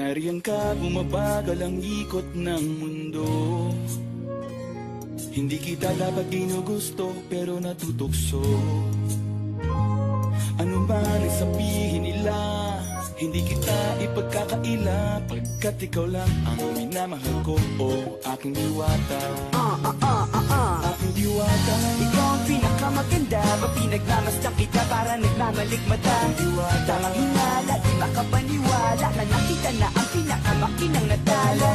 nariyan ka, bumabagal ang ikot ng mundo. Hindi kita dapat ginugusto, pero natutukso. Ano man ang sabihin nila, hindi kita ipagkakaila, pagkat ikaw lang ang minamahal ko, oh aking diwata. Aking diwata. Ikaw ang pinakamaganda, mapinagmamasdan kita para nagmamalikmata. Tamang hinala, di makapaniwala na nakita na ang pinakamakinang natala.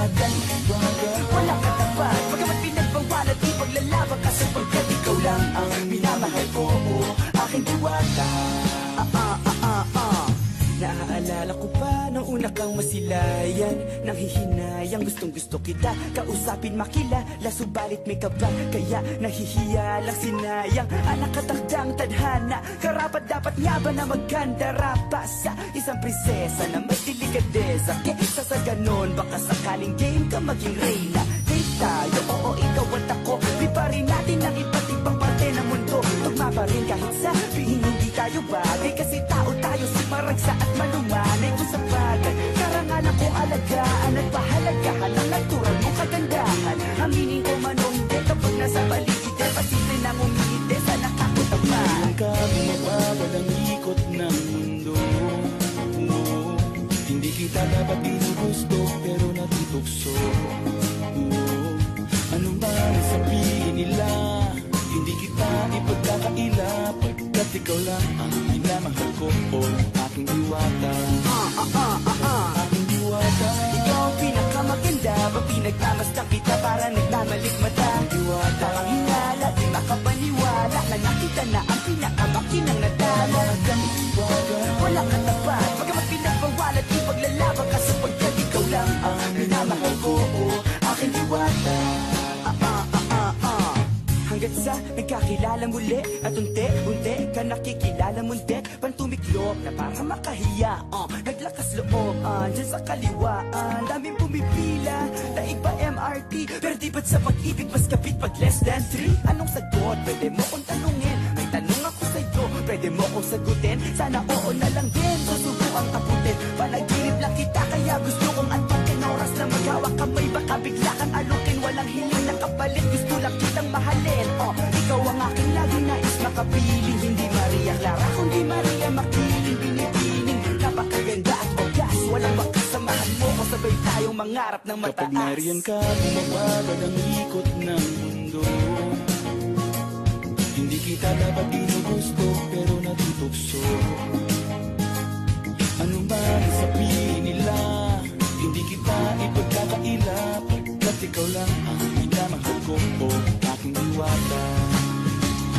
Walang katapat, pagkamat pinagbawalat, di paglalaban ka sapagkat ikaw lang ang minamahal ko, oh aking diwata. Naaalala ko pa nung una kang masilayan, nang hihinayang gustong gusto kita kausapin makilala, subalit may kaba, kaya nahihiya lang sinayang. Anak katakdang tadhana, karapat dapat nga ba na magkanda rapa sa isang prinsesa na may delikadeza. Kesa sa ganon, baka sakaling game ka maging reyna. Date tayo, oo ikaw at ako, di pa rin natin ang iba't ibang parte ng mundo. Tugma pa rin kahit sabihin hindi tayo bagay, kasi tao tayo sumaragsa at malumanay kung sa bagay. Karangalan kong alagaan at pahalagahan ang natural mong kagandahan. Aminin ko man o hindi kapag nasa paligid, pasipin ang umihite sa nakakutaman. Nariyan ka, bumabagal ang ikot ng mundo. Hindi kita dapat ginugusto, pero natutukso. Ano man ang sabihin nila, hindi kita ipagkakaila, pagkat ikaw lang ang minamahal ko, oh aking diwata. Aking diwata. Ikaw ang pinakamaganda, mapinagmamasdan kita para nagmamalikmata. Tamang hinala, di makapaniwala na nakita na ang pinakamakinang natala. Walang katapat, pagkamat pinagbawalat, di paglalaban ka sapagkat ikaw lang ang minamahal ko, oh aking diwata. Hanggat sa nagkakilala muli at unti-unti ka nakikilala muntik, pantumiklop na para makahiya. Naglakas loob dyan sa kaliwaan, daming pumipila na iba MRT, pero di ba't sa pag-ibig mas kapit pag less than 3? Anong sagot? Pwede mo kong tanungin, may tanong ako sa'yo, pwede mo kong sagutin, sana oo na lang din, susubukang abutin. Panaginip lang kita kaya gusto kong antukin, oras na maghawak kamay baka bigla kang alukin. Walang hiling na kapalit, gusto lang kitang mahalin. Ikaw ang aking lagi nais makapiling, hindi Maria Clara kundi Maria Makiling. Binibining, napakaganda at wagas, walang makasamahan mo kung sabay tayong mangarap ng mataas. Kapag nariyan ka, bumabagal ang ikot ng mundo. Hindi kita dapat ginugusto, pero natutukso. Ano man ang sabihin nila, hindi kita ipagkakaila, pagkat ikaw lang ang minamahal ko, oh aking diwata.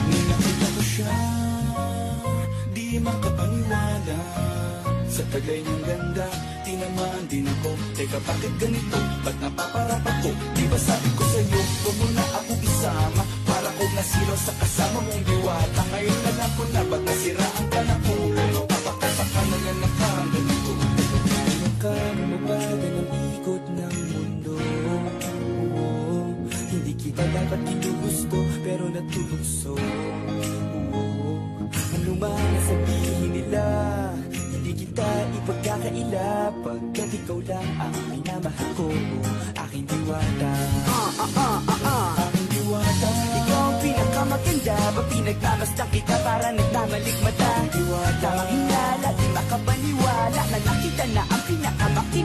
Nung nakita ko siya, di makapaniwala, sa tagay niyang ganda, tinamaan din ako. Teka bakit ganito, ba't napaparap ako? Di ba sabi ko sa'yo, huwag mo na ako isama, para kong nasilaw sa kasama mong diwata. Ngayon alam ko na, ba't nasiraan ka na ulo, papakapaka na lang ng parang ganito. Nariyan ka, bumabagal ang ikot ng mundo. Hindi kita dapat ginugusto, pero natutukso. Ano man ang sabihin nila, hindi kita ipagkakaila, pagkat ikaw lang ang minamahal ko, aking diwata. Aking diwata. Ikaw ang pinakamaganda, mapinagmamasdan kita para nagmamalikmata. Tamang hinala, di makapaniwala na nakita na ang pinakamakinang